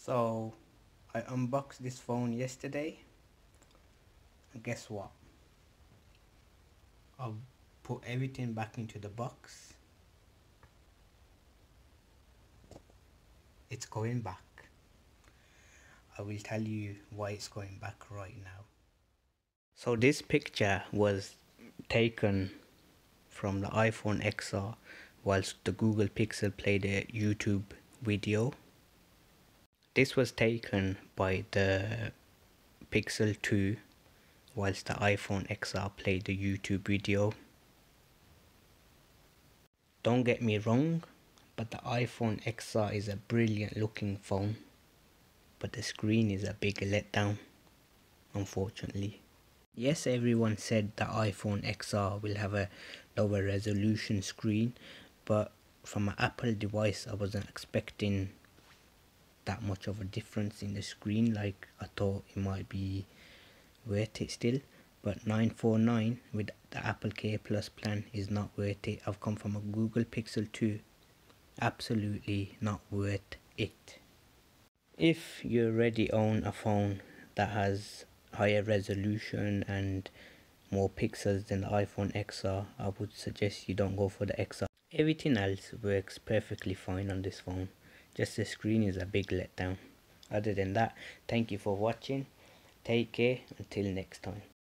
So I unboxed this phone yesterday, and guess what? I've put everything back into the box. It's going back. I will tell you why it's going back right now. So this picture was taken from the iPhone XR whilst the Google Pixel played a YouTube video. This was taken by the Pixel 2 whilst the iPhone XR played the YouTube video. Don't get me wrong, but the iPhone XR is a brilliant looking phone, but the screen is a big letdown, unfortunately. Yes, everyone said the iPhone XR will have a lower resolution screen, but from an Apple device I wasn't expecting that much of a difference in the screen. Like, I thought it might be worth it still, but 949 with the Apple Care Plus plan is not worth it. I've come from a Google Pixel 2, absolutely not worth it. If you already own a phone that has higher resolution and more pixels than the iPhone XR, I would suggest you don't go for the XR. Everything else works perfectly fine on this phone, just the screen is a big letdown. Other than that, thank you for watching. Take care until next time.